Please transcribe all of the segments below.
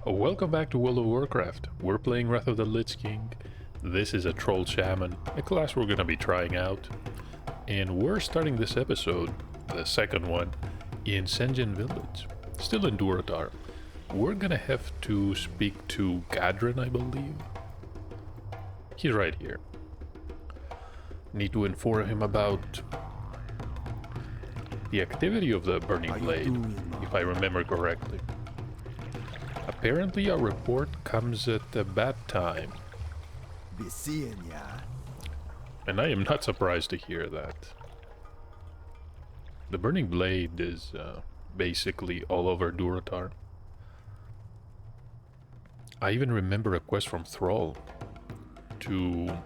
Welcome back to World of Warcraft. We're playing Wrath of the Lich King. This is a Troll Shaman, a class we're gonna be trying out. And we're starting this episode, the second one, in Sen'jin Village. Still in Durotar. We're gonna have to speak to Gadrin, I believe. He's right here. Need to inform him about the activity of the Burning Blade, if I remember correctly. Apparently our report comes at a bad time. And I am not surprised to hear that. The Burning Blade is basically all over Durotar. I even remember a quest from Thrall to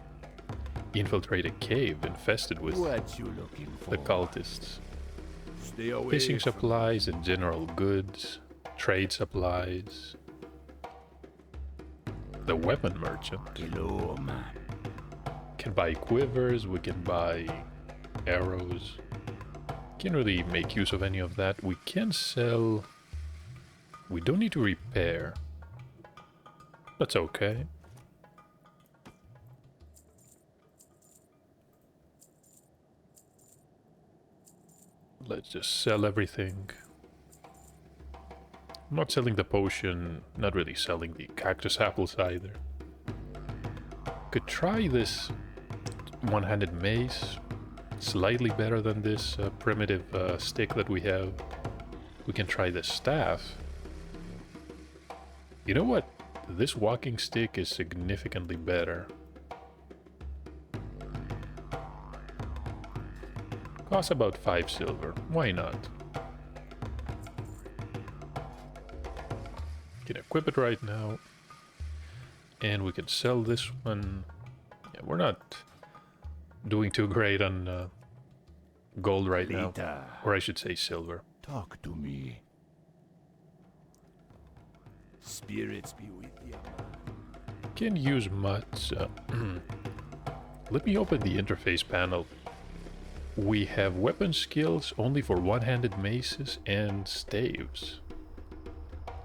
infiltrate a cave infested with the cultists. Fishing supplies and general goods, trade supplies. The weapon merchant. Hello, man. Can buy quivers, we can buy arrows. Can't really make use of any of that. We can sell. We don't need to repair. That's okay. Let's just sell everything. I'm not selling the potion, not really selling the cactus apples either. Could try this one-handed mace, slightly better than this primitive stick that we have. We can try the staff. You know what? This walking stick is significantly better. Costs about 5 silver, why not? Can equip it right now. And we can sell this one. Yeah, we're not doing too great on gold right now. Or I should say silver. Talk to me. Spirits be with you, man. Can't use much. Let me open the interface panel. We have weapon skills only for one-handed maces and staves.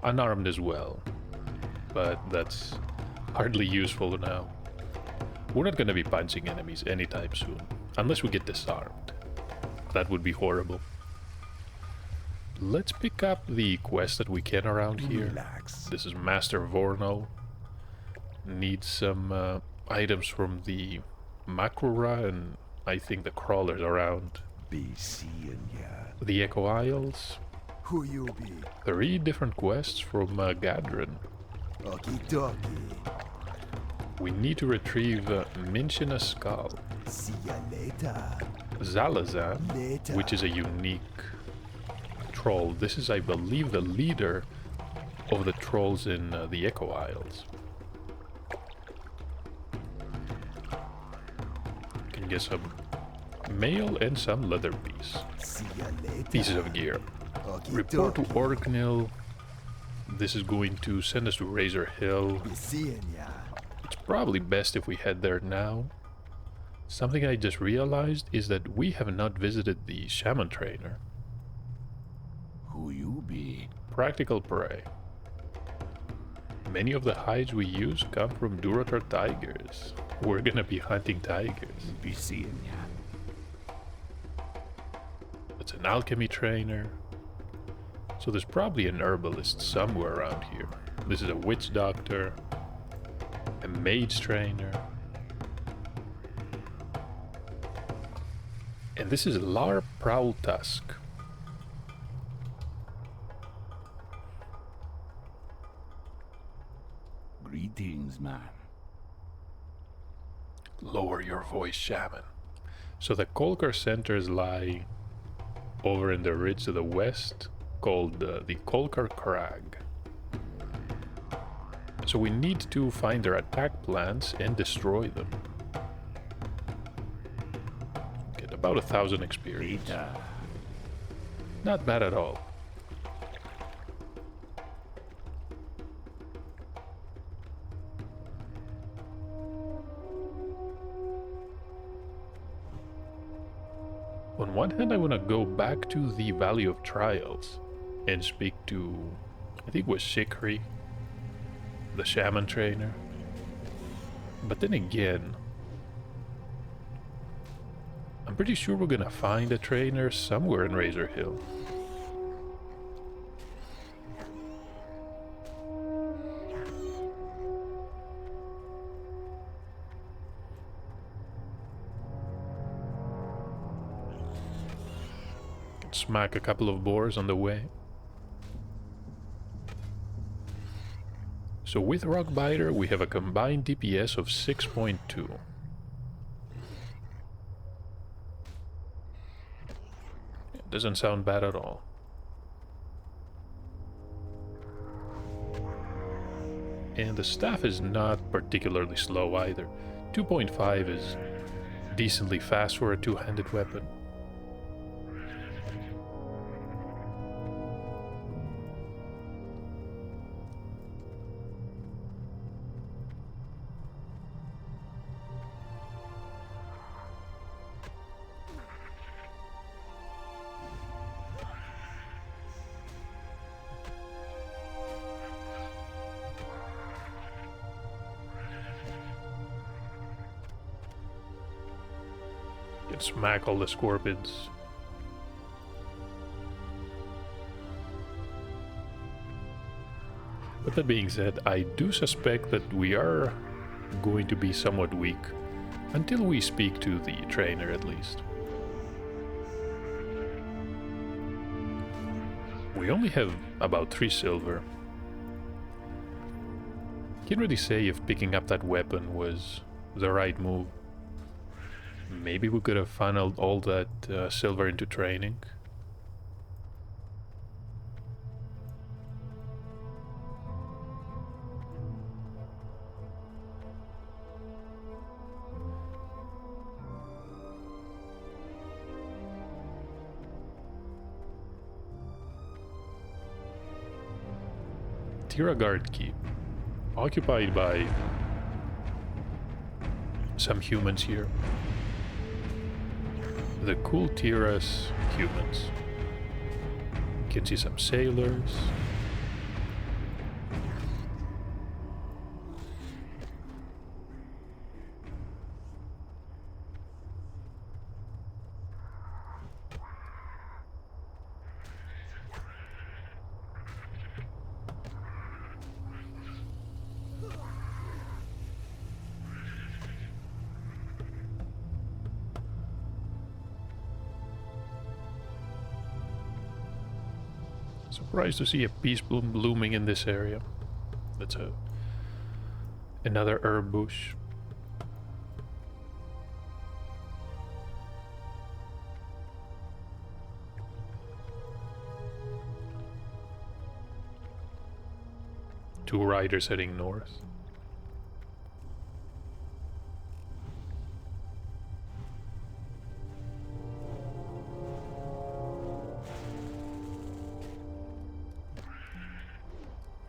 Unarmed as well, but that's hardly useful now. We're not going to be punching enemies anytime soon, unless we get disarmed. That would be horrible. Let's pick up the quest that we can around here. Relax. This is Master Vorno. Need some items from the Makrura and I think the crawlers around. Be seeing ya. The Echo Isles. Who you be? 3 different quests from Gadrin. Okie dokie. We need to retrieve Minchina's skull. See ya later. Zalazan, Later. which is a unique troll. This is, I believe, the leader of the trolls in the Echo Isles. Can get some mail and some leather See ya later. pieces of gear. Okie Report to dokie. Orknil. This is going to send us to Razor Hill. Be seeing ya. It's probably best if we head there now. Something I just realized is that we have not visited the Shaman trainer. Who you be? Practical prey. Many of the hides we use come from Durotar tigers. We're gonna be hunting tigers. Be seeing ya. It's an alchemy trainer. So there's probably an herbalist somewhere around here. This is a witch doctor. A mage trainer. And this is Lar Prowl Tusk. Greetings, man. Lower your voice, Shaman. So the Kolkar centers lie over in the ridge to the west, called the Kolkar Crag. So we need to find their attack plans and destroy them. Get about 1,000 experience. Later. Not bad at all. On one hand, I want to go back to the Valley of Trials and speak to, I think it was Shikri, the Shaman trainer. But then again, I'm pretty sure we're gonna find a trainer somewhere in Razor Hill. Smack a couple of boars on the way. So with Rockbiter we have a combined DPS of 6.2. Doesn't sound bad at all. And the staff is not particularly slow either. 2.5 is decently fast for a two-handed weapon. Can smack all the scorpions. But that being said, I do suspect that we are going to be somewhat weak until we speak to the trainer at least. We only have about 3 silver. Can't really say if picking up that weapon was the right move. Maybe we could have funneled all that silver into training. Tira Guard Keep, occupied by some humans here. The cool Tira's humans. You can see some sailors. Surprised to see a peace bloom blooming in this area. That's another herb bush. Two riders heading north.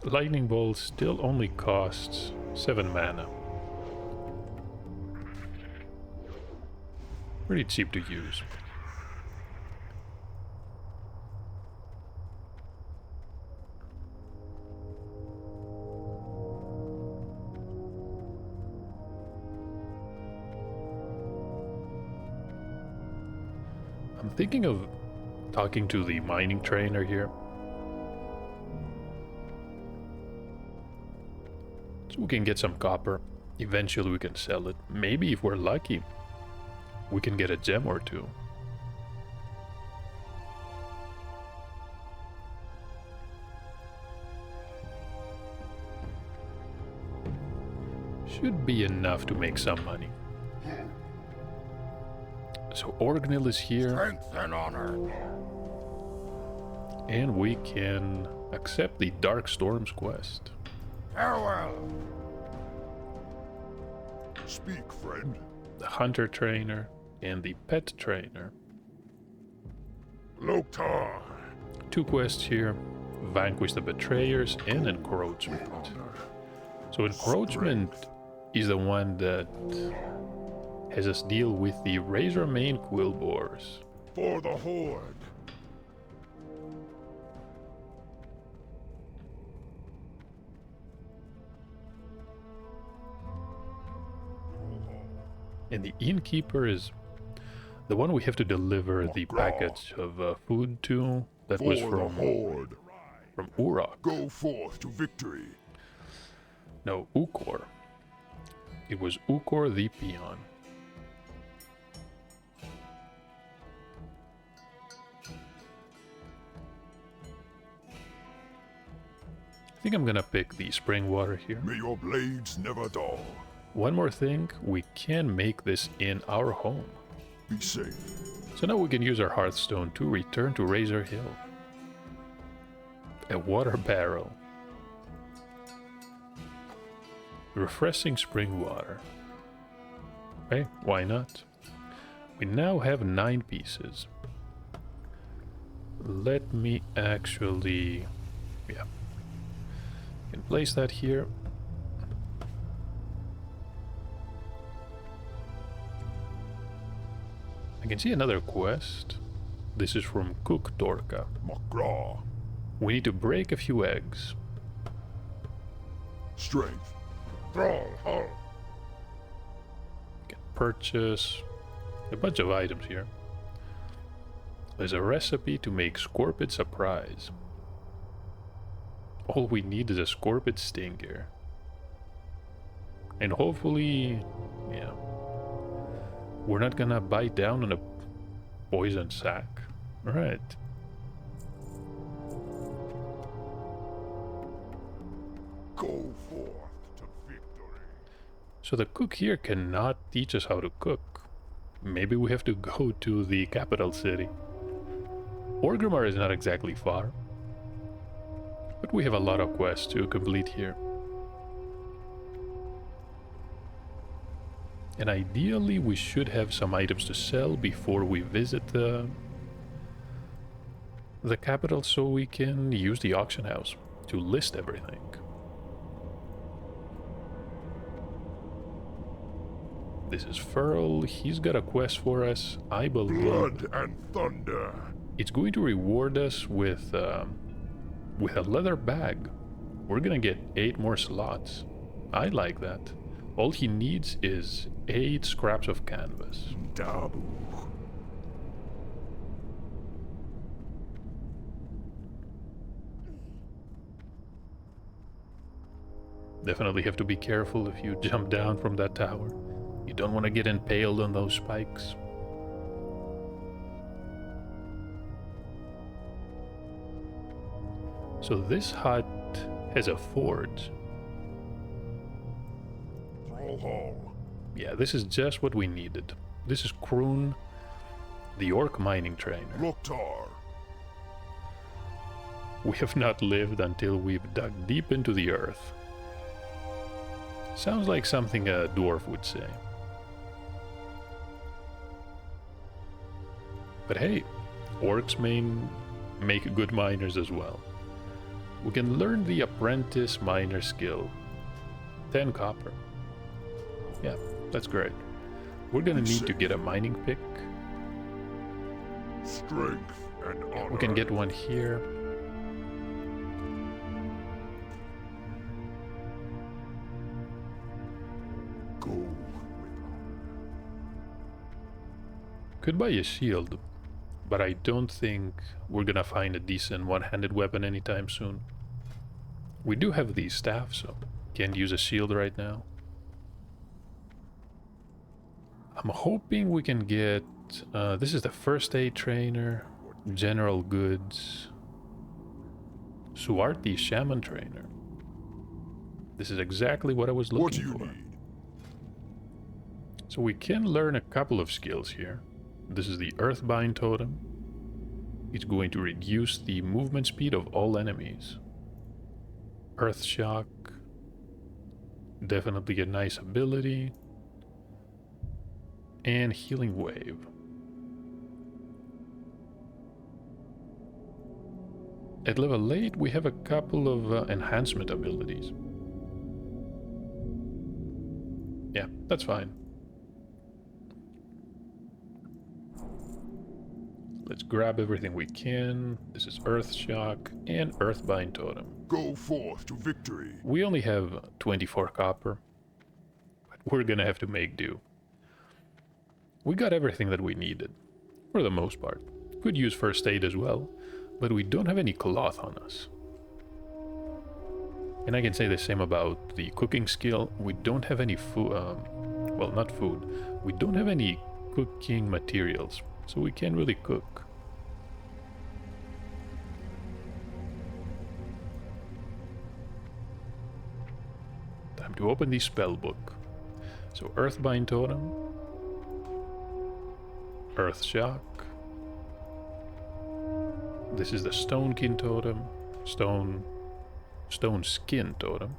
Lightning Bolt still only costs 7 mana. Pretty cheap to use. I'm thinking of talking to the mining trainer here. So we can get some copper. Eventually we can sell it. Maybe if we're lucky, we can get a gem or two. Should be enough to make some money. So Orgnil is here. Strength and honor. And we can accept the Dark Storms quest. Farewell. Speak, friend. The Hunter Trainer and the Pet Trainer. Loktar. 2 quests here. Vanquish the Betrayers and Encroachment. So Encroachment is the one that has us deal with the Razormane Quill Boars. For the Horde. And the innkeeper is the one we have to deliver the package of food to. That was For the from Horde, Urok. go forth to victory. No, Ukor. It was Ukor the peon. I think I'm gonna pick the spring water here. May your blades never dull. One more thing, we can make this in our home. Be safe. So now we can use our Hearthstone to return to Razor Hill. A water barrel. Refreshing spring water. Okay, why not? We now have 9 pieces. Let me actually... yeah. Can place that here. I can see another quest. This is from Cook Dorka. Magraw. We need to break a few eggs. Strength. Thrall. Can purchase a bunch of items here. There's a recipe to make Scorpid Surprise. All we need is a Scorpid Stinger. And hopefully, yeah, we're not gonna bite down on a poison sack. Alright. Go forth to victory. So the cook here cannot teach us how to cook. Maybe we have to go to the capital city. Orgrimmar is not exactly far. But we have a lot of quests to complete here. And ideally we should have some items to sell before we visit the capital, so we can use the auction house to list everything. This is Furl. He's got a quest for us, I believe. Blood and thunder. It's going to reward us with a leather bag. We're gonna get 8 more slots. I like that. All he needs is 8 scraps of canvas. Dabu. Definitely have to be careful if you jump down from that tower. You don't want to get impaled on those spikes. So this hut has a forge. Thrall Hall. Yeah, this is just what we needed. This is Kroon, the orc mining trainer. Loktar. We have not lived until we've dug deep into the earth. Sounds like something a dwarf would say. But hey, orcs make good miners as well. We can learn the apprentice miner skill. 10 copper. Yeah, that's great. We're gonna need to get a mining pick. Strength and honor. We can get one here. Go with Could buy a shield, but I don't think we're gonna find a decent one-handed weapon anytime soon. We do have the staff, so can't use a shield right now. I'm hoping we can get... this is the first aid trainer, general goods, Suart the shaman trainer. This is exactly what I was What looking do you for. need? So we can learn a couple of skills here. This is the Earthbind totem. It's going to reduce the movement speed of all enemies. Earth Shock. Definitely a nice ability. And Healing Wave. At level 8 we have a couple of enhancement abilities. Yeah, that's fine. Let's grab everything we can. This is Earth Shock and Earthbind Totem. Go forth to victory. We only have 24 copper, but we're gonna have to make do. we got everything that we needed, for the most part. Could use first aid as well, but we don't have any cloth on us. And I can say the same about the cooking skill. We don't have any food, well, not food. We don't have any cooking materials, so we can't really cook. Time to open the spell book. So Earthbind Totem, Earth Shock. This is the Stonekin Totem, Stone Skin Totem.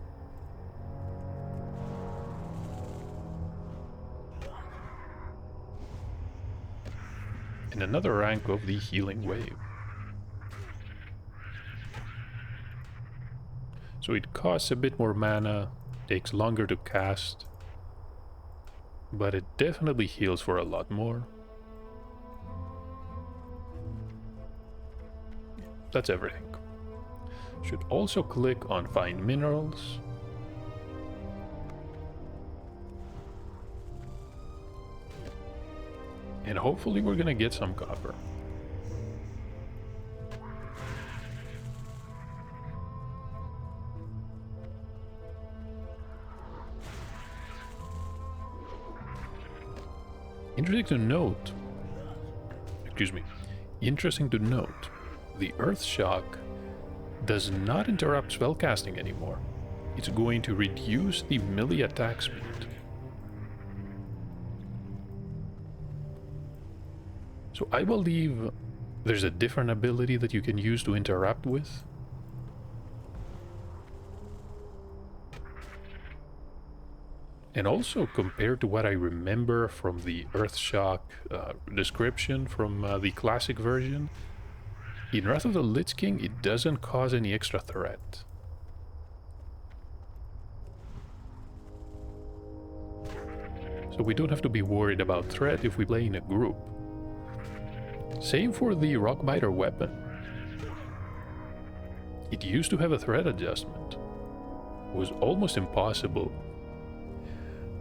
And another rank of the Healing Wave. So it costs a bit more mana, takes longer to cast, but it definitely heals for a lot more. That's everything. Should also click on Find Minerals. And hopefully we're gonna get some copper. Interesting to note, the Earth Shock does not interrupt spellcasting anymore. It's going to reduce the melee attack speed. So I believe there's a different ability that you can use to interact with. And also, compared to what I remember from the Earthshock description from the classic version, in Wrath of the Lich King, it doesn't cause any extra threat. So we don't have to be worried about threat if we play in a group. Same for the Rockbiter weapon. It used to have a threat adjustment. It was almost impossible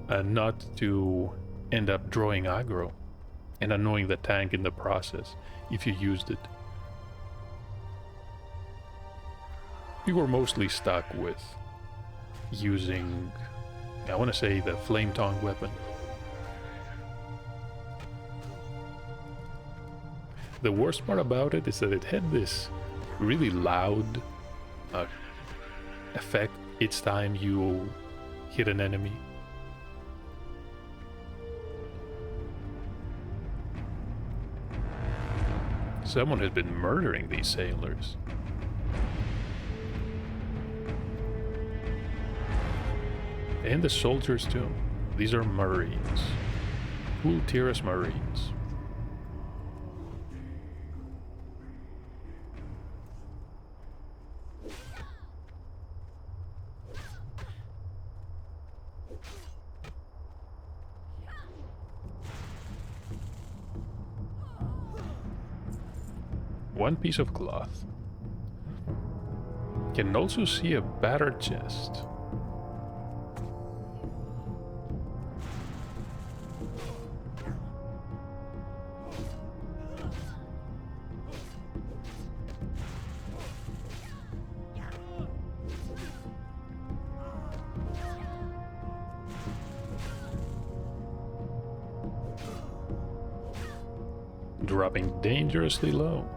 not to end up drawing aggro and annoying the tank in the process if you used it. We were mostly stuck with using, I want to say, the Flame Tongue weapon. The worst part about it is that it had this really loud effect each time you hit an enemy. Someone has been murdering these sailors. And the soldiers too. These are Marines. Cool Tiras Marines. One piece of cloth. Can also see a battered chest. Dropping dangerously low.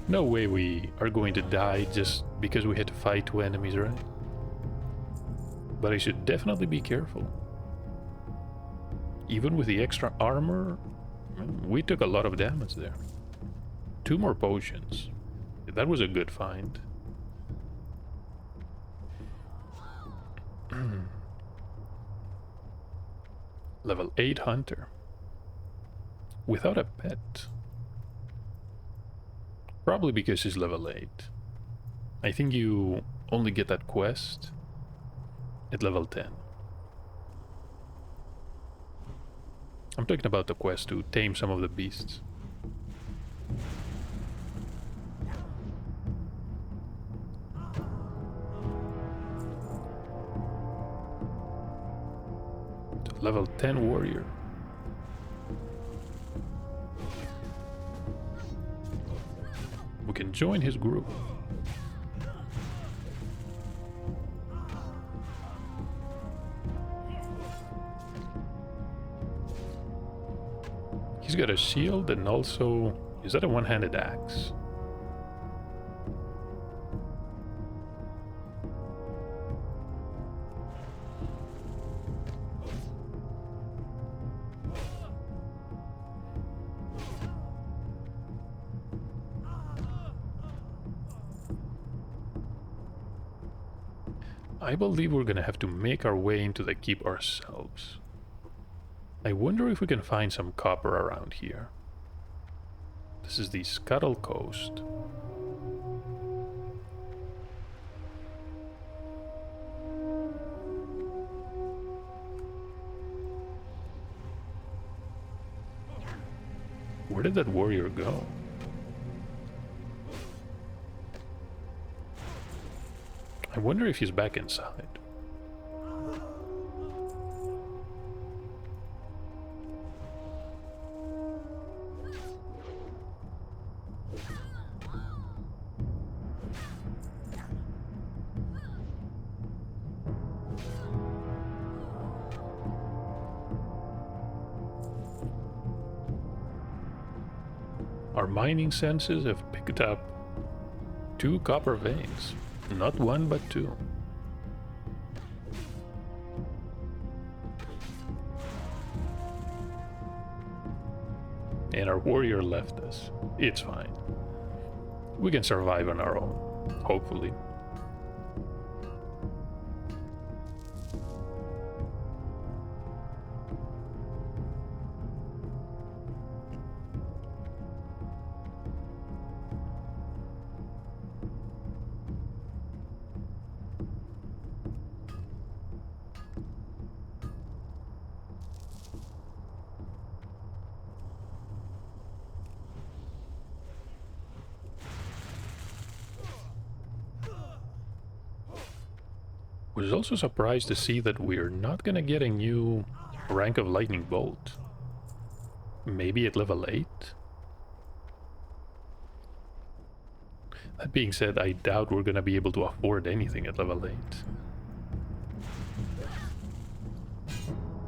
No way we are going to die just because we had to fight two enemies, right? But I should definitely be careful. Even with the extra armor, we took a lot of damage there. 2 more potions. That was a good find. Level 8 Hunter. Without a pet. Probably because he's level 8. I think you only get that quest at level 10. I'm talking about the quest to tame some of the beasts. Level 10 warrior. can join his group. He's got a shield and also... Is that a one-handed axe? I believe we're gonna have to make our way into the keep ourselves. I wonder if we can find some copper around here. This is the Scuttle Coast. Where did that warrior go? I wonder if he's back inside. Our mining senses have picked up 2 copper veins. Not 1, but 2. And our warrior left us. It's fine. We can survive on our own, hopefully. Was also surprised to see that we're not gonna get a new rank of lightning bolt. Maybe at level 8? That being said, I doubt we're gonna be able to afford anything at level 8.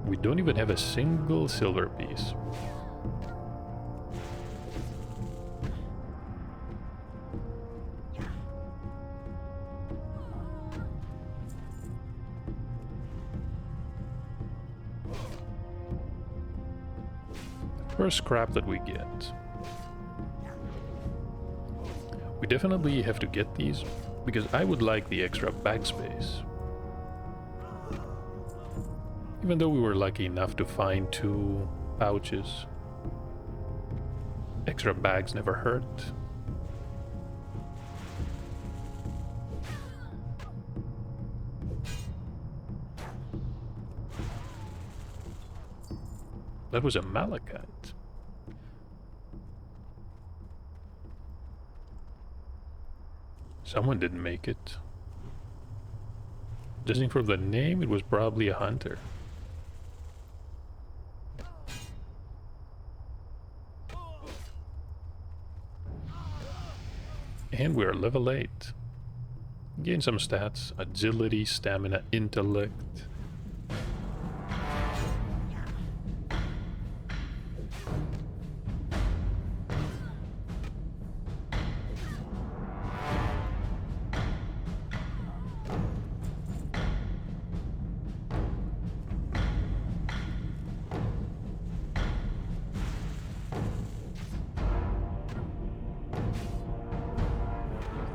We don't even have a single silver piece. First scrap that we get. We definitely have to get these because I would like the extra bag space. Even though we were lucky enough to find 2 pouches, extra bags never hurt. That was a malachite. Someone didn't make it. Judging from the name, it was probably a hunter. And we're level 8. Gain some stats: agility, stamina, intellect.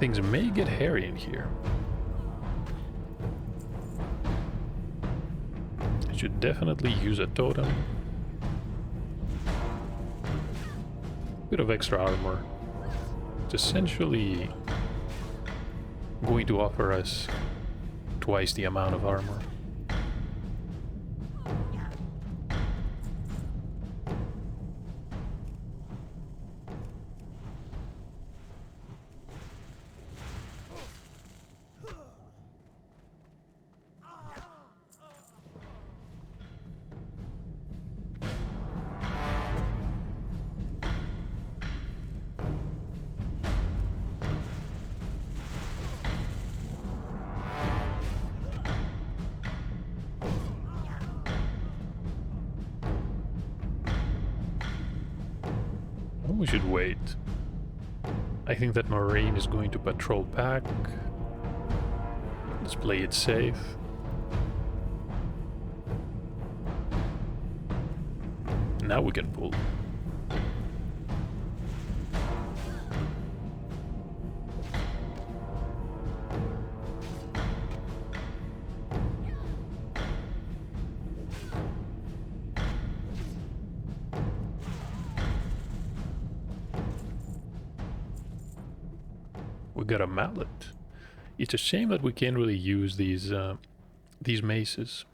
Things may get hairy in here. I should definitely use a totem. Bit of extra armor. It's essentially going to offer us twice the amount of armor. we should wait. I think that Marine is going to patrol back. Let's play it safe. Now we can pull. We got a mallet. It's a shame that we can't really use these maces.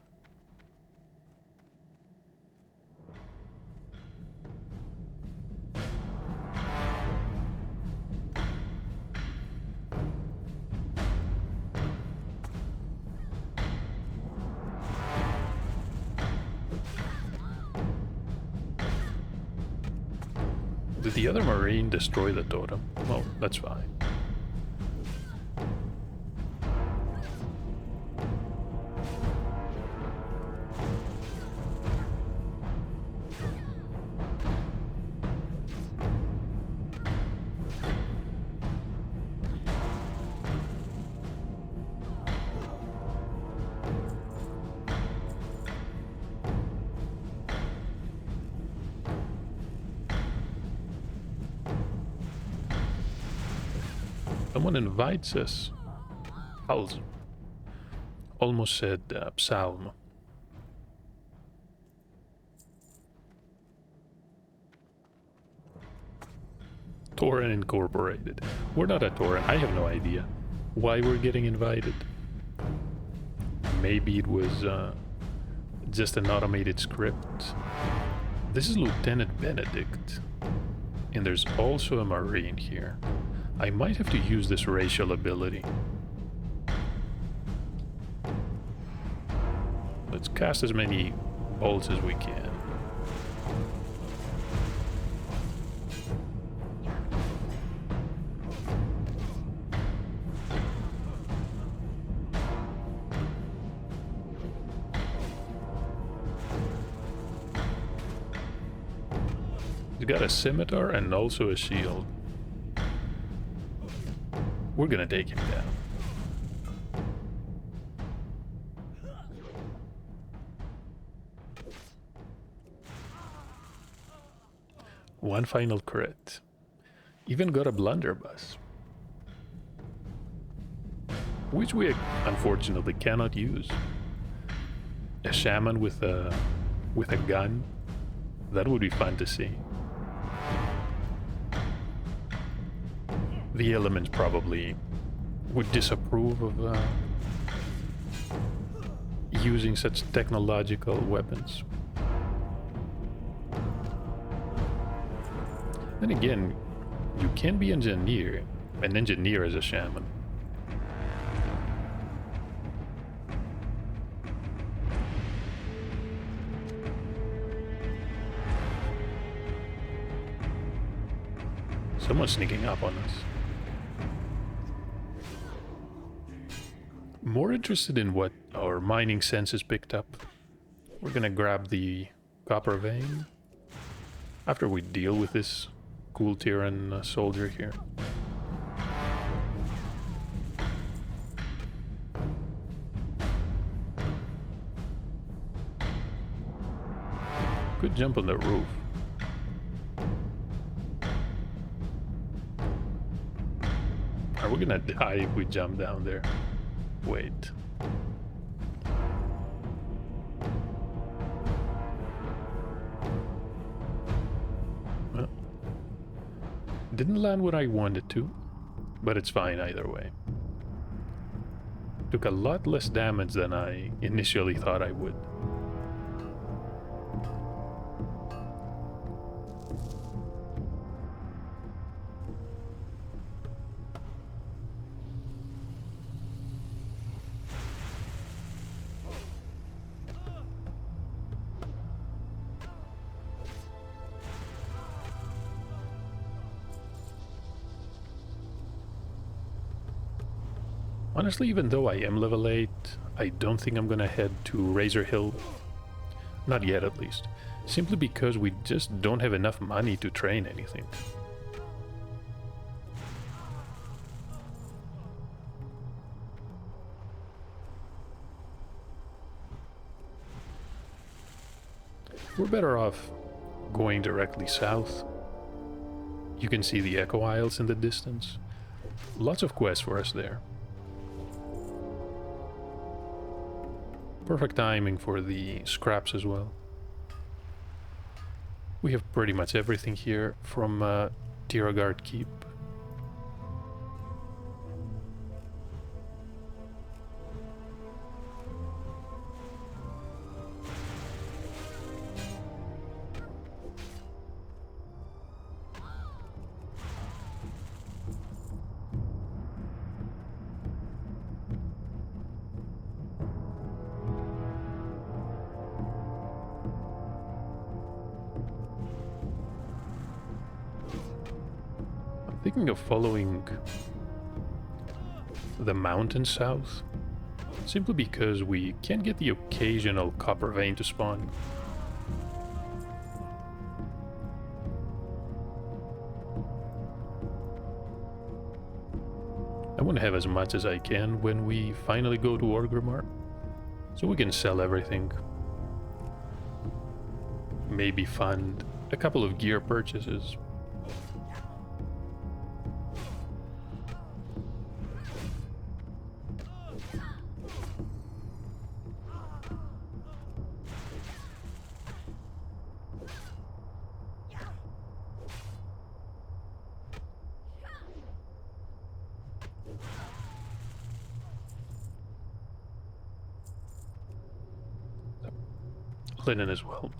Did the other Marine destroy the totem? Well, that's fine. Someone invites us. Almost said psalm. Torrent Incorporated. We're not a torrent. I have no idea why we're getting invited. Maybe it was just an automated script. This is Lieutenant Benedict. And there's also a Marine here. I might have to use this racial ability. Let's cast as many bolts as we can. He's got a scimitar and also a shield. We're gonna take him down. One final crit. Even got a blunderbuss. Which we unfortunately cannot use. A shaman with a gun. That would be fun to see. The elements probably would disapprove of using such technological weapons. Then again, you can be an engineer as a shaman. Someone's sneaking up on us. More interested in what our mining senses picked up. We're gonna grab the copper vein after we deal with this cool Tyran soldier here. Good jump on the roof. Are we gonna die if we jump down there? Wait. Well, didn't land what I wanted to, but it's fine either way. Took a lot less damage than I initially thought I would. Honestly, even though I am level 8, I don't think I'm gonna head to Razor Hill. Not yet, at least. simply because we just don't have enough money to train anything. We're better off going directly south. You can see the Echo Isles in the distance. Lots of quests for us there. Perfect timing for the scraps as well. We have pretty much everything here from Tiragard Keep. Thinking of following the mountain south, simply because we can get the occasional copper vein to spawn. I want to have as much as I can when we finally go to Orgrimmar, so we can sell everything. Maybe fund a couple of gear purchases. Linen as well.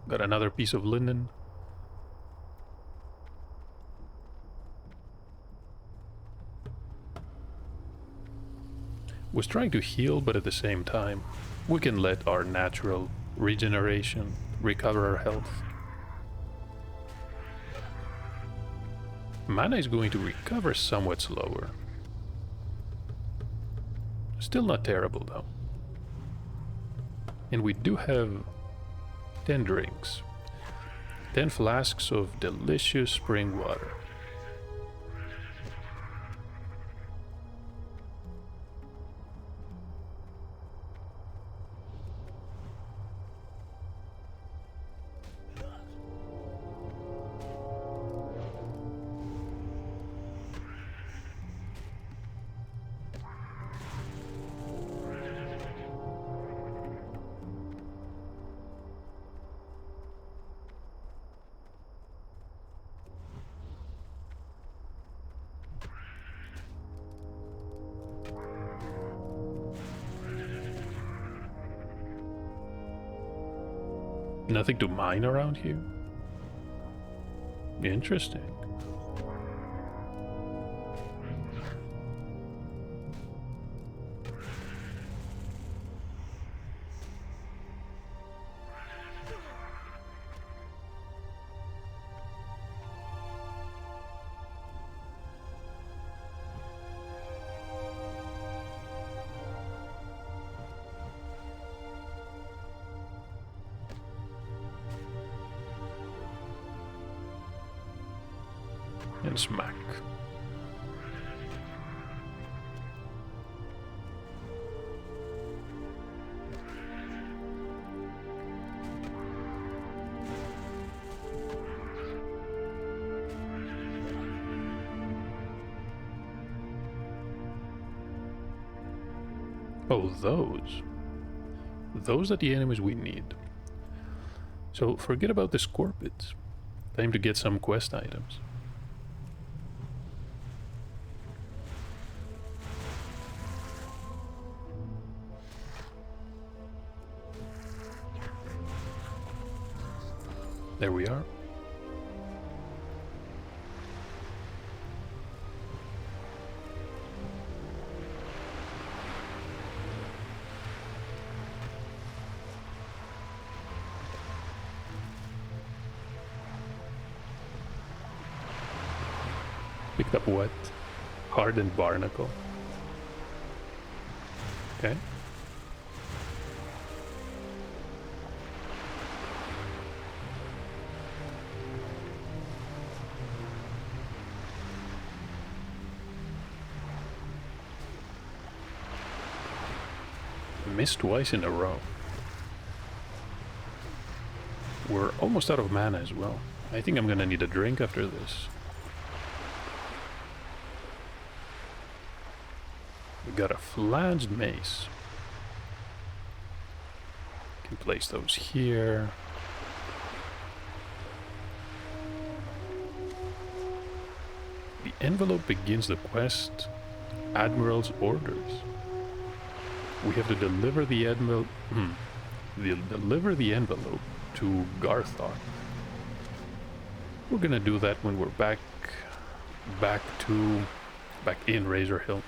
Got another piece of linen. Was trying to heal, but at the same time, we can let our natural regeneration recover our health. Mana is going to recover somewhat slower. Still not terrible though. And we do have 10 drinks. 10 flasks of delicious spring water. Nothing to mine around here? Interesting. And smack. Oh, those. Those are the enemies we need. So forget about the scorpions. Time to get some quest items. There we are. Picked up what? Hardened barnacle. Okay. Missed twice in a row. We're almost out of mana as well. I think I'm gonna need a drink after this. We got a flanged mace. Can place those here. The envelope begins the quest. Admiral's orders. We have to deliver the envelope. Deliver the envelope to Garthar. We're gonna do that when we're back in Razor Hill.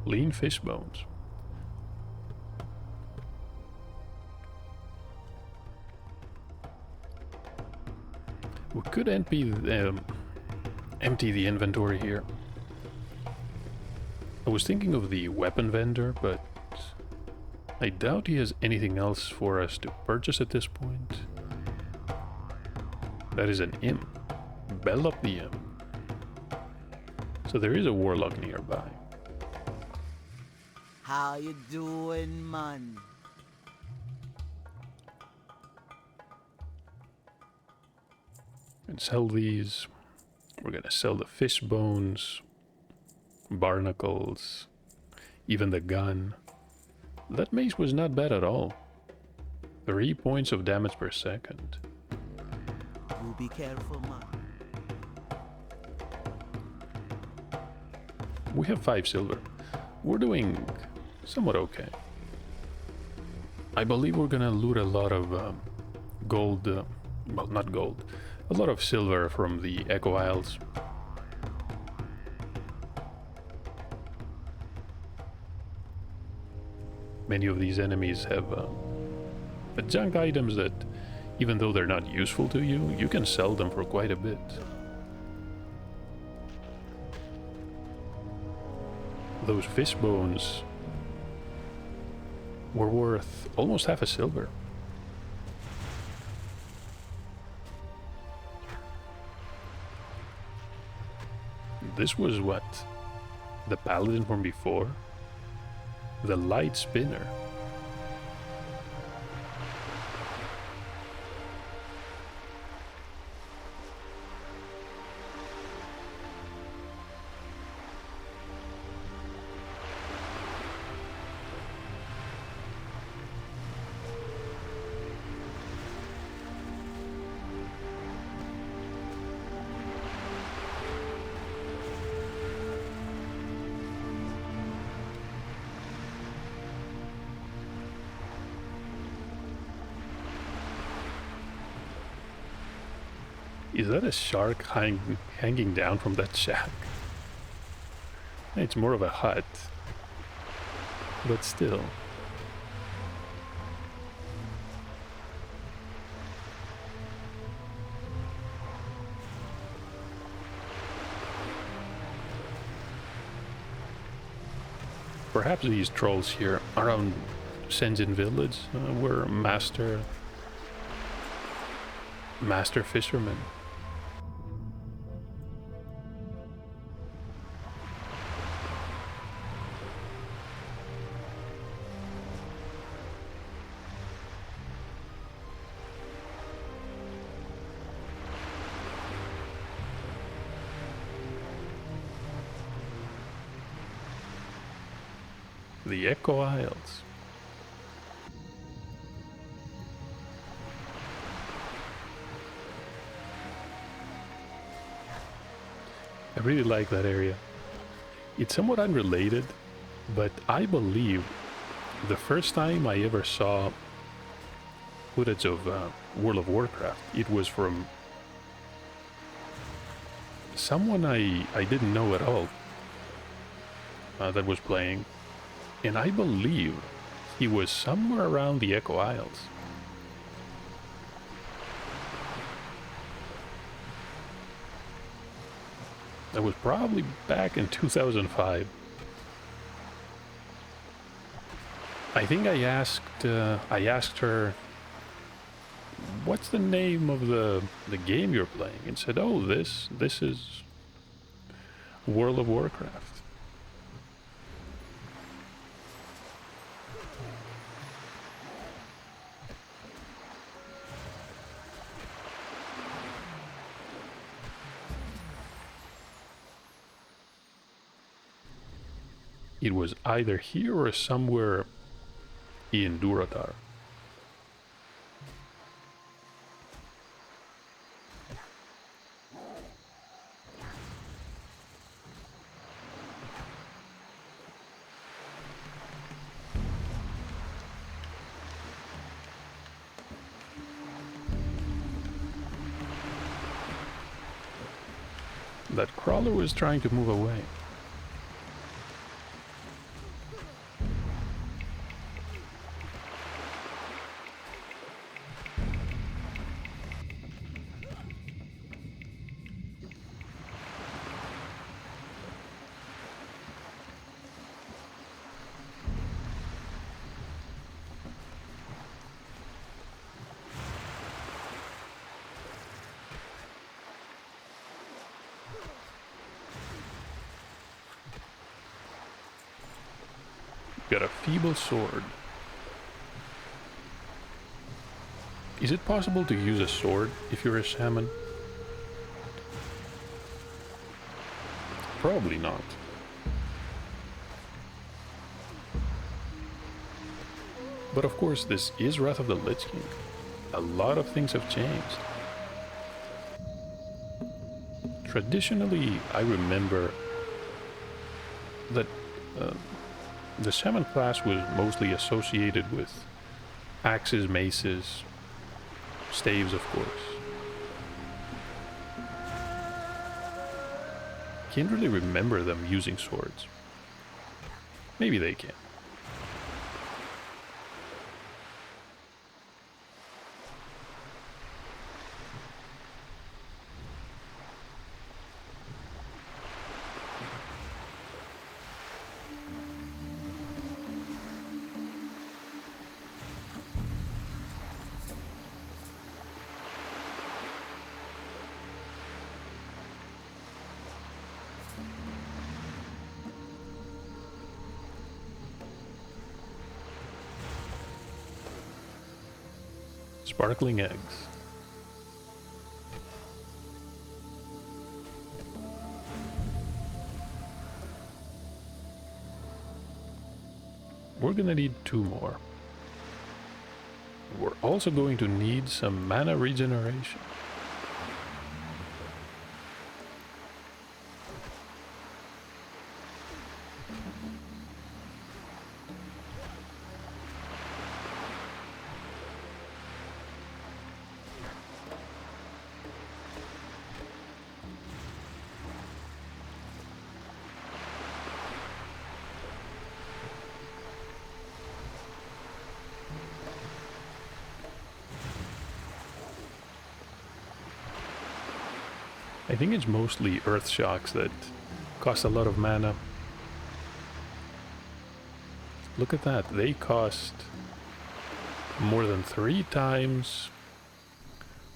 Lean fish bones. We could empty the inventory here. I was thinking of the weapon vendor, but I doubt he has anything else for us to purchase at this point. That is an imp. Bell up the imp. So there is a warlock nearby. How you doing, man? And sell these. We're gonna sell the fish bones, barnacles, even the gun. That mace was not bad at all. 3 points of damage per second. You be careful, man. We have 5 silver. We're doing somewhat okay. I believe we're gonna loot a lot of gold, well, not gold, a lot of silver from the Echo Isles. Many of these enemies have junk items that, even though they're not useful to you, you can sell them for quite a bit. Those fish bones were worth almost half a silver. This was what? The paladin from before? The light spinner. Is that a shark hanging down from that shack? It's more of a hut. But still. Perhaps these trolls here around Senjin village were master fishermen. The Echo Isles. I really like that area. It's somewhat unrelated, but I believe the first time I ever saw footage of World of Warcraft, it was from someone I didn't know at all that was playing, and I believe he was somewhere around the Echo Isles. That was probably back in 2005. I think I asked her, what's the name of the game you're playing? And said, oh, this is World of Warcraft. It was either here or somewhere in Duratar. That crawler was trying to move away. Got a feeble sword. Is it possible to use a sword if you're a shaman? Probably not. But of course, this is Wrath of the Lich King. A lot of things have changed. Traditionally, I remember that the Shaman class was mostly associated with axes, maces, staves, of course. Can't really remember them using swords. Maybe they can. Sparkling eggs. We're gonna need 2 more. We're also going to need some mana regeneration. I think it's mostly earth shocks that cost a lot of mana. Look at that, they cost more than 3 times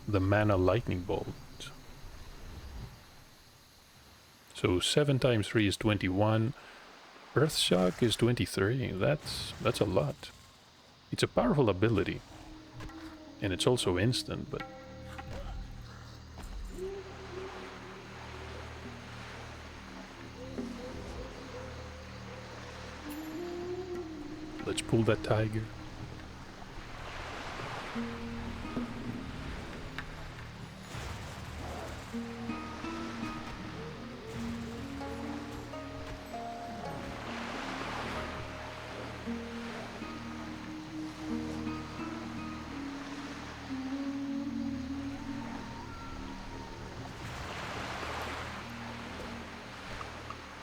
the mana lightning bolt. So 7 times 3 is 21. Earth shock is 23. That's a lot. It's a powerful ability. And it's also instant, but let's pull that tiger.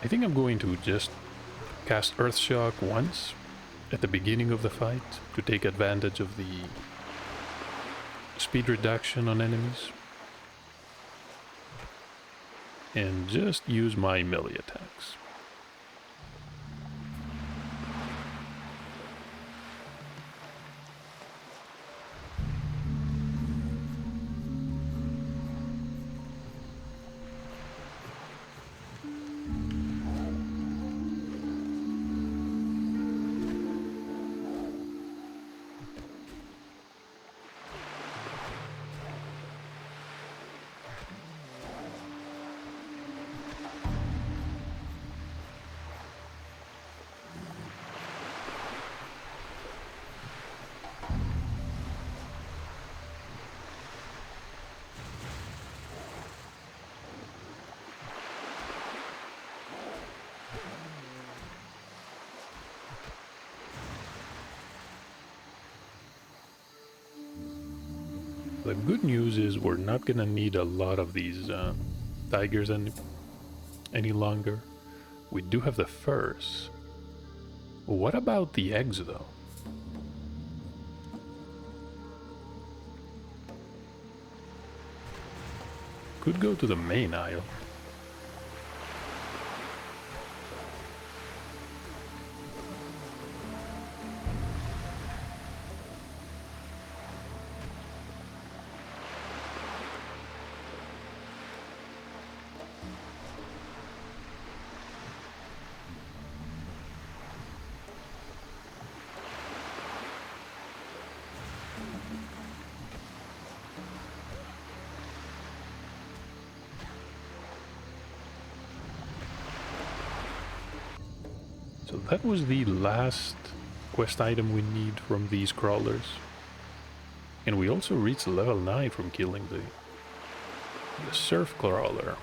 I think I'm going to just cast Earthshock once at the beginning of the fight to take advantage of the speed reduction on enemies. And just use my melee attacks. The good news is we're not gonna need a lot of these tigers any longer. We do have the furs. What about the eggs though? Could go to the main aisle. So that was the last quest item we need from these crawlers. And we also reached level 9 from killing the surf crawler.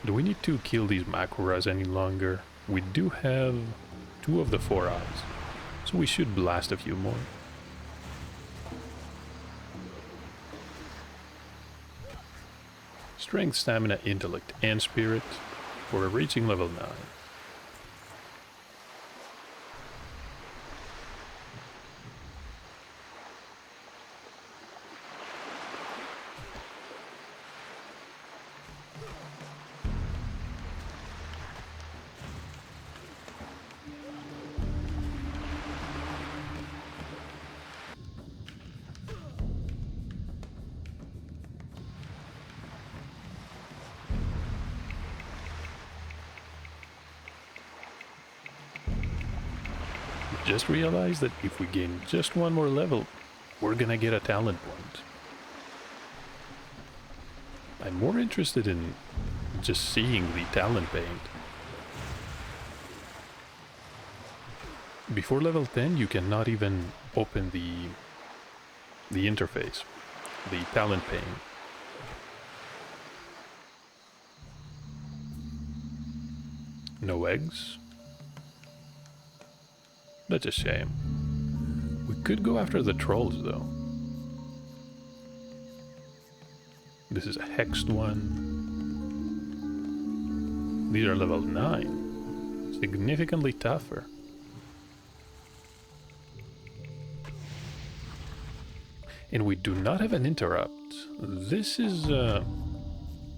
Do we need to kill these Makuras any longer? We do have 2 of the 4 eyes, so we should blast a few more. Strength, stamina, intellect, and spirit. We're reaching level 9. Just realized that if we gain just 1 more level, we're gonna get a talent point. I'm more interested in just seeing the talent paint. Before level 10, you cannot even open the interface, the talent pane. No eggs? That's a shame. We could go after the trolls though. This is a hexed one. These are level 9. Significantly tougher. And we do not have an interrupt. This is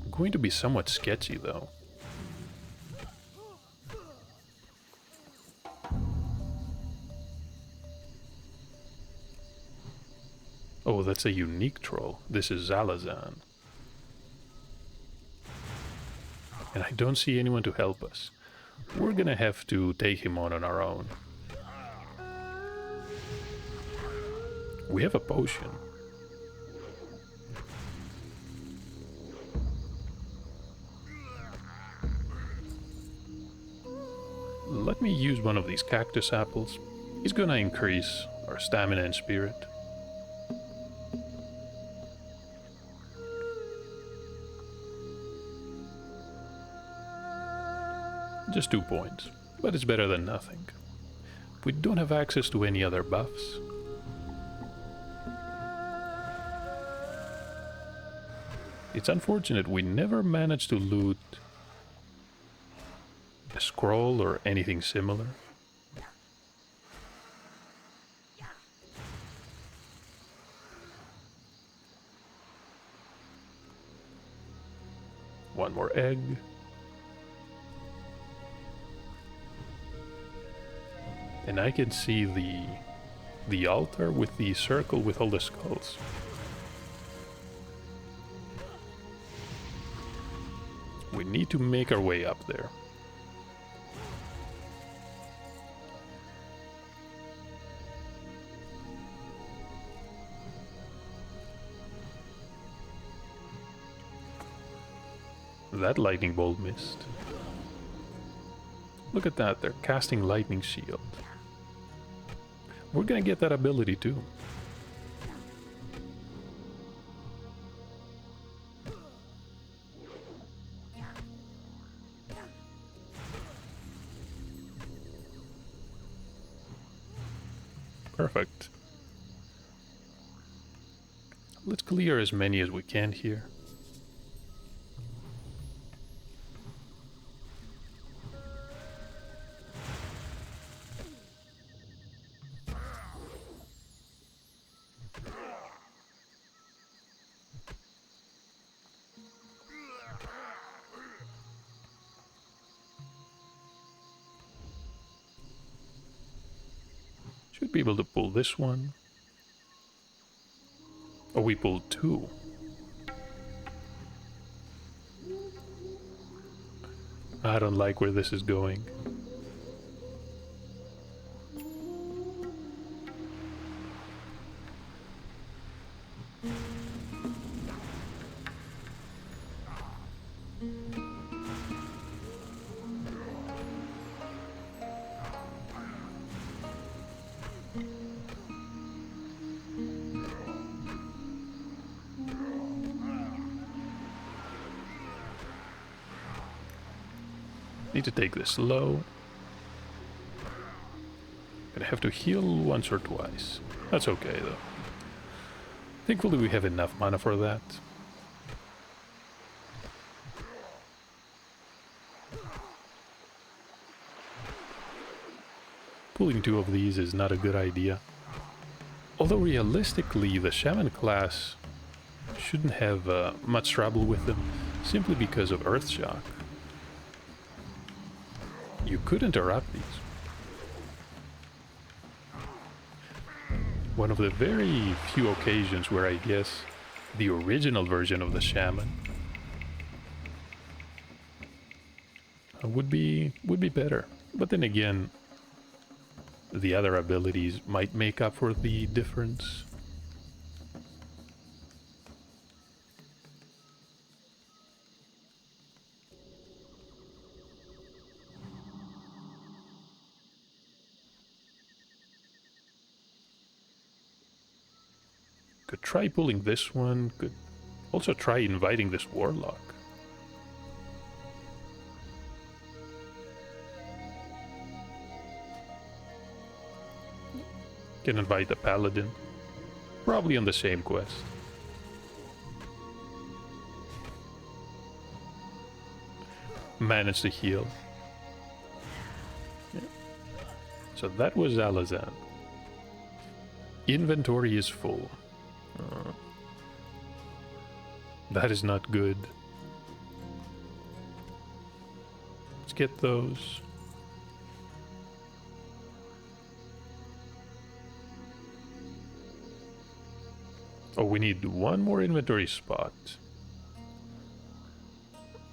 going to be somewhat sketchy though. Oh, that's a unique troll. This is Zalazan. And I don't see anyone to help us. We're gonna have to take him on our own. We have a potion. Let me use one of these cactus apples. He's gonna increase our stamina and spirit. Just 2 points, but it's better than nothing. We don't have access to any other buffs. It's unfortunate we never managed to loot a scroll or anything similar. One more egg. And I can see the altar with the circle with all the skulls. We need to make our way up there. That lightning bolt missed. Look at that, they're casting lightning shield. We're gonna get that ability too. Perfect. Let's clear as many as we can here. Should be able to pull this one. Oh, we pulled two. I don't like where this is going. Need to take this slow. Gonna have to heal once or twice. That's okay though. Thankfully we have enough mana for that. Pulling two of these is not a good idea. Although realistically the Shaman class shouldn't have much trouble with them, simply because of Earth Shock. You could interrupt these. One of the very few occasions where I guess the original version of the Shaman would be better. But then again, the other abilities might make up for the difference. Could try pulling this one, could also try inviting this warlock. Can invite the paladin, probably on the same quest. Manage to heal. Yeah. So that was Alazan. Inventory is full. That is not good. Let's get those. Oh, we need one more inventory spot.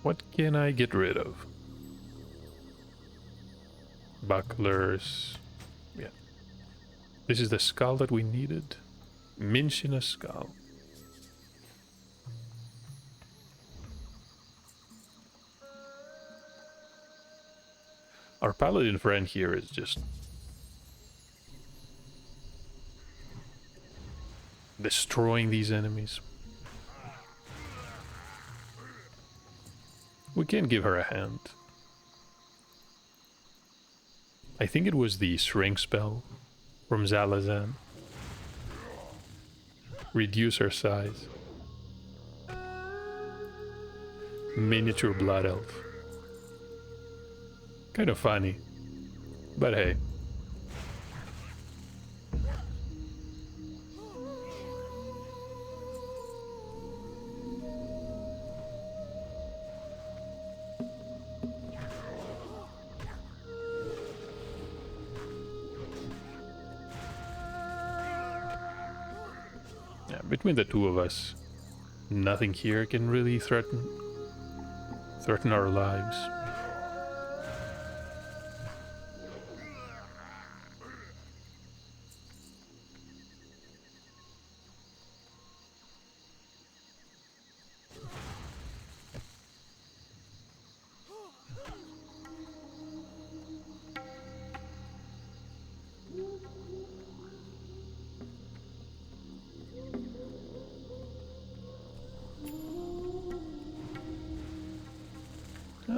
What can I get rid of? Bucklers. Yeah. This is the skull that we needed. Minchina skull. Our paladin friend here is just destroying these enemies. We can give her a hand. I think it was the shrink spell from Zalazan. Reduce her size. Miniature blood elf. Kind of funny. But hey. Yeah, between the two of us, nothing here can really threaten our lives.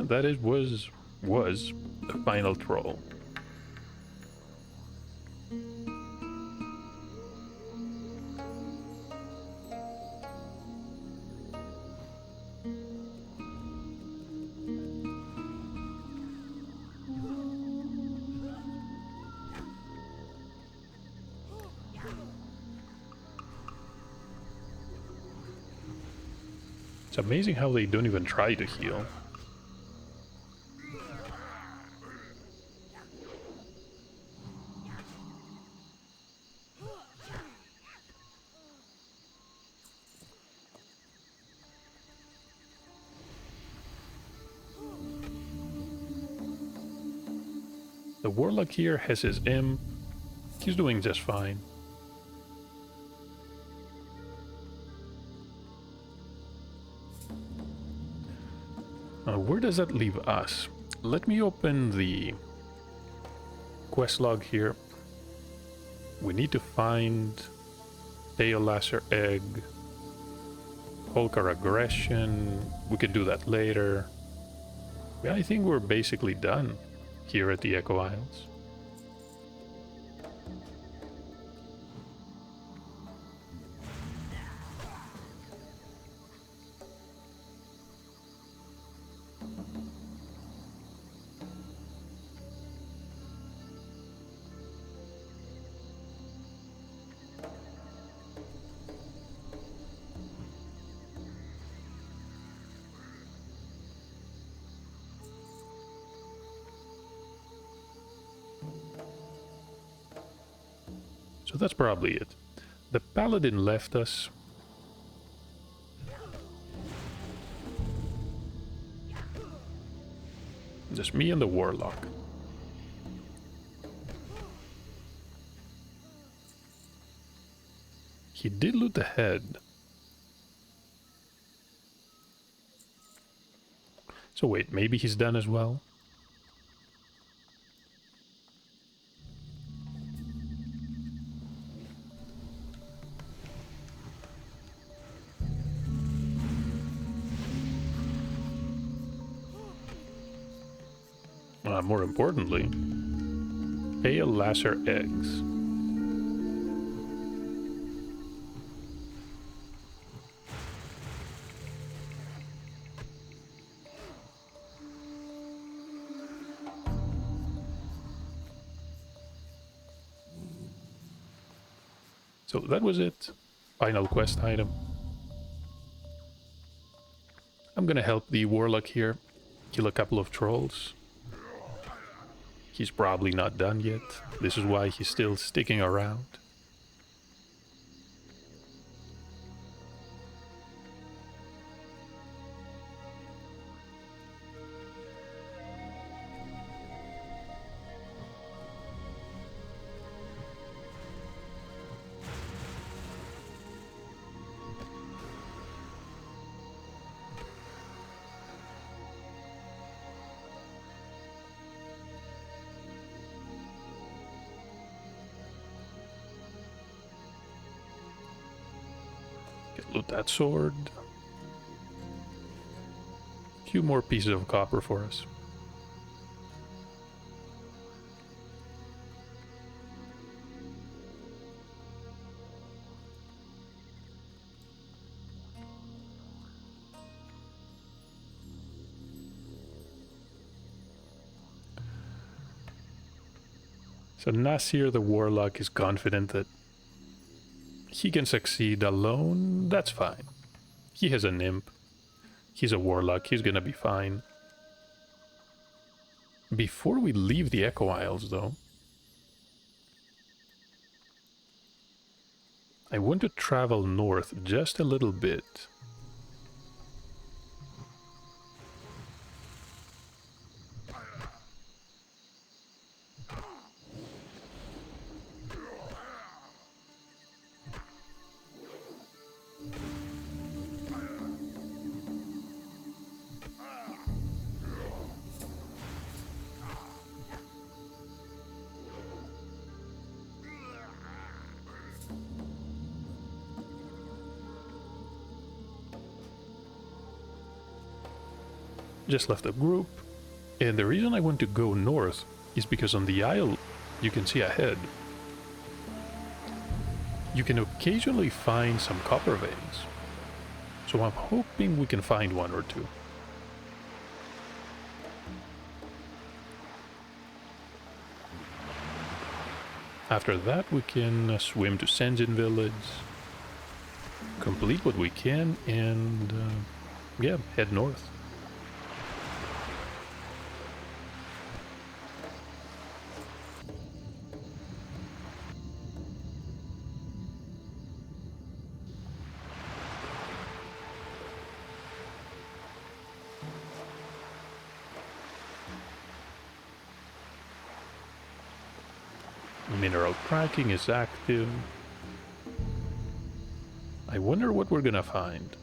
That is was the final troll. It's amazing how they don't even try to heal. The warlock here has his imp. He's doing just fine. Where does that leave us? Let me open the quest log here. We need to find Tail Lasser Egg, Polkar Aggression. We can do that later. Yeah, I think we're basically done here at the Echo Isles. So that's probably it. The paladin left us. Just me and the warlock. He did loot the head. So wait, maybe he's done as well? More importantly, Pale Lasser Eggs. So that was it. Final quest item. I'm gonna help the warlock here, kill a couple of trolls. He's probably not done yet. This is why he's still sticking around. Loot that sword. A few more pieces of copper for us. So Nasir the Warlock is confident that he can succeed alone. That's fine. He has an imp. He's a warlock. He's gonna be fine. Before we leave the Echo Isles, though, I want to travel north just a little bit. Just left the group, and the reason I want to go north is because on the isle you can see ahead. You can occasionally find some copper veins, so I'm hoping we can find one or two. After that we can swim to Senjin village, complete what we can, and yeah, head north. Mineral tracking is active. I wonder what we're gonna find.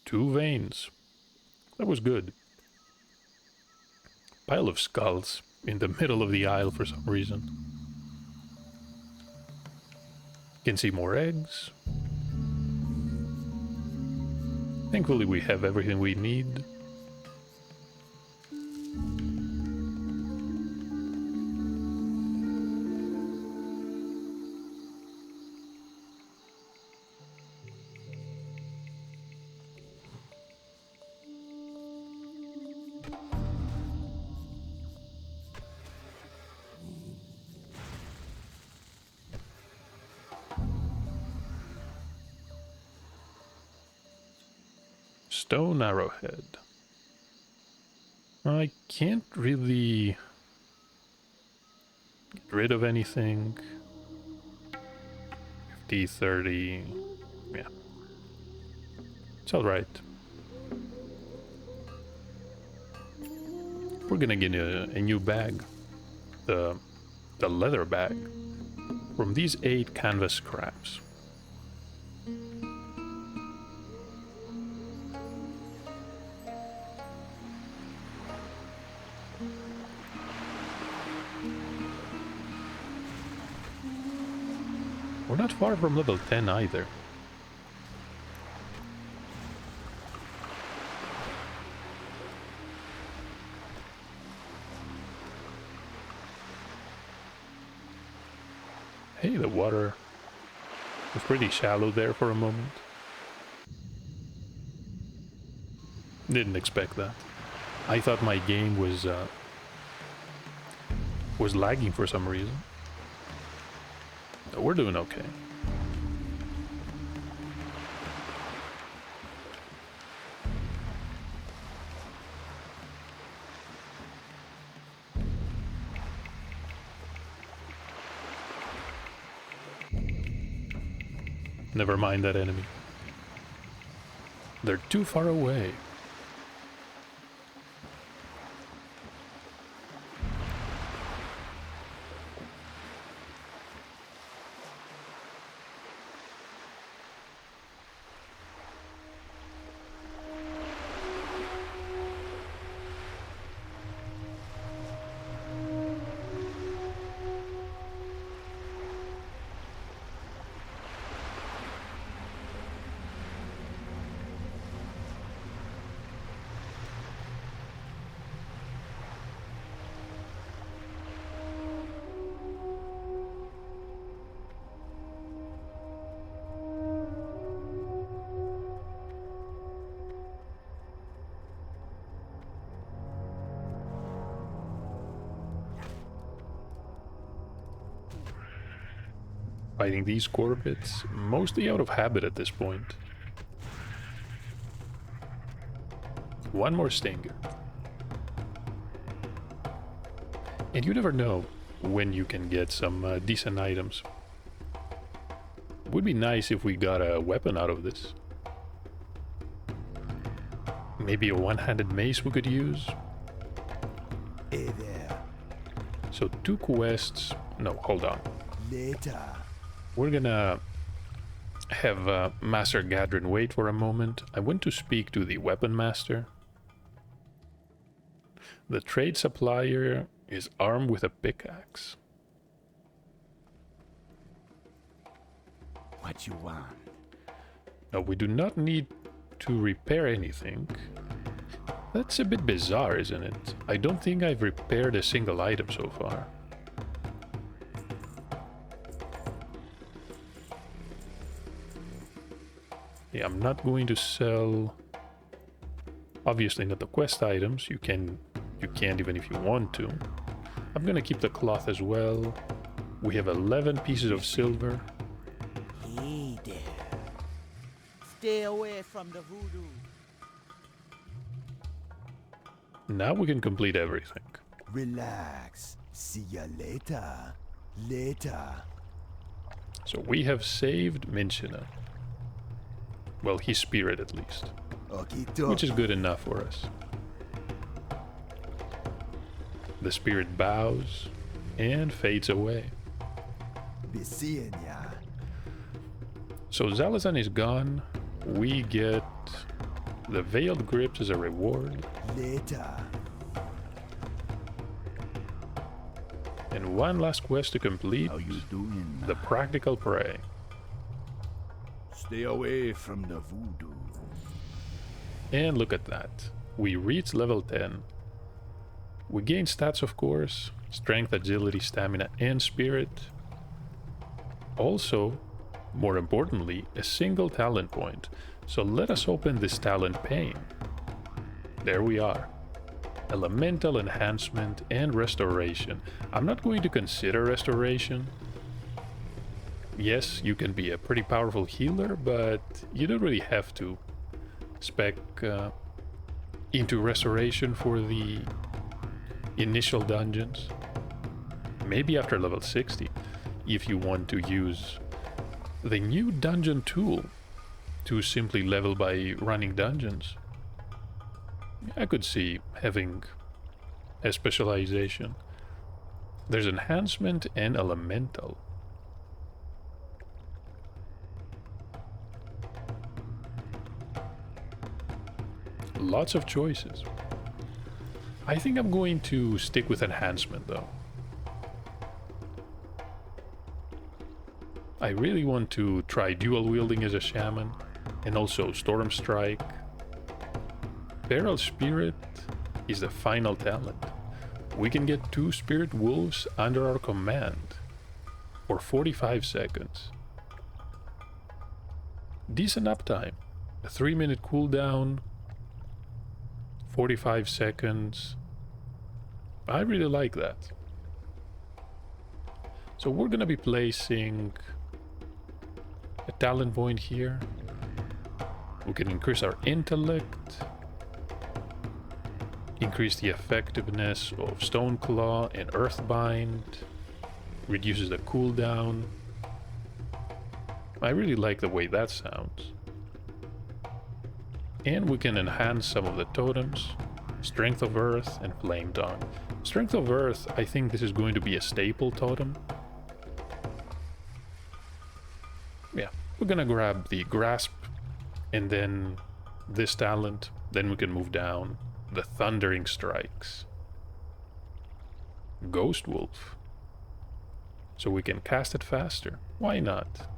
Two veins. That was good. Pile of skulls in the middle of the aisle for some reason. Can see more eggs. Thankfully we have everything we need. Stone arrowhead. I can't really get rid of anything. 50, 30. Yeah. It's alright. We're gonna get a new bag. The leather bag. From these 8 canvas scraps. We're not far from level 10 either. Hey, the water was pretty shallow there for a moment. Didn't expect that. I thought my game was lagging for some reason. We're doing okay. Never mind that enemy. They're too far away. fighting these Corvids, mostly out of habit at this point. One more stinger. And you never know when you can get some decent items. Would be nice if we got a weapon out of this. Maybe a one-handed mace we could use. Hey there. So 2 quests. No, hold on. Later. We're gonna have Master Gadrin wait for a moment. I want to speak to the weapon master. The trade supplier is armed with a pickaxe. What you want? No, we do not need to repair anything. That's a bit bizarre, isn't it? I don't think I've repaired a single item so far. Yeah, I'm not going to sell... Obviously not the quest items. You can't even if you want to. I'm gonna keep the cloth as well. We have 11 pieces of silver. Hey there. Stay away from the voodoo. Now we can complete everything. Relax. See ya later. Later. So we have saved Minchina. Well, his spirit at least. Okay, Which is good enough for us. The spirit bows and fades away. Be seeing ya. So Zalazan is gone. We get the Veiled Grips as a reward. Later. And one last quest to complete. How you doing? The Practical Prey. Stay away from the voodoo. And look at that. We reached level 10. We gain stats, of course. Strength, agility, stamina, and spirit. Also, more importantly, a single talent point. So let us open this talent pane. There we are. Elemental enhancement and restoration. I'm not going to consider restoration. Yes, you can be a pretty powerful healer, but you don't really have to spec into restoration for the initial dungeons. Maybe after level 60, if you want to use the new dungeon tool to simply level by running dungeons. I could see having a specialization. There's enhancement and elemental. Lots of choices. I think I'm going to stick with enhancement though. I really want to try dual wielding as a shaman and also storm strike. Feral Spirit is the final talent. We can get 2 spirit wolves under our command for 45 seconds. Decent uptime. A 3-minute cooldown. 45 seconds. I really like that. So we're gonna be placing a talent point here. We can increase our intellect. Increase the effectiveness of Stoneclaw and Earthbind. Reduces the cooldown. I really like the way that sounds. And we can enhance some of the totems. Strength of Earth and Flame Tongue. Strength of Earth, I think this is going to be a staple totem. Yeah, we're gonna grab the Grasp and then this talent. Then we can move down. The Thundering Strikes. Ghost Wolf. So we can cast it faster. Why not?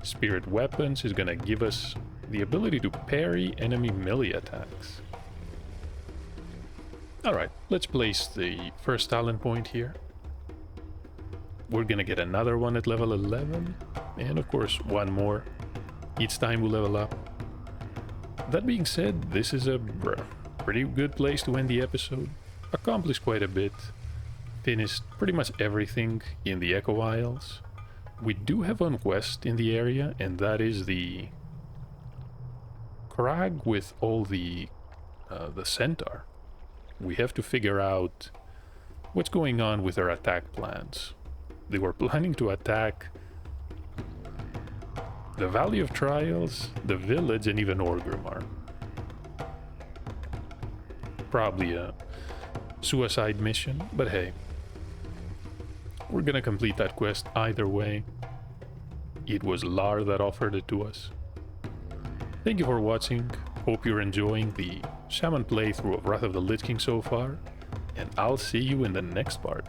Spirit Weapons is gonna give us the ability to parry enemy melee attacks. Alright, let's place the first talent point here. We're gonna get another one at level 11. And of course, one more. Each time we level up. That being said, this is a pretty good place to end the episode. Accomplished quite a bit. Finished pretty much everything in the Echo Isles. we do have one quest in the area, and that is the crag with all the centaur. We have to figure out what's going on with their attack plans. They were planning to attack the Valley of Trials, the village, and even Orgrimmar. Probably a suicide mission, but hey, we're gonna complete that quest either way. It was Lar that offered it to us. Thank you for watching. Hope you're enjoying the Shaman playthrough of Wrath of the Lich King so far, and I'll see you in the next part.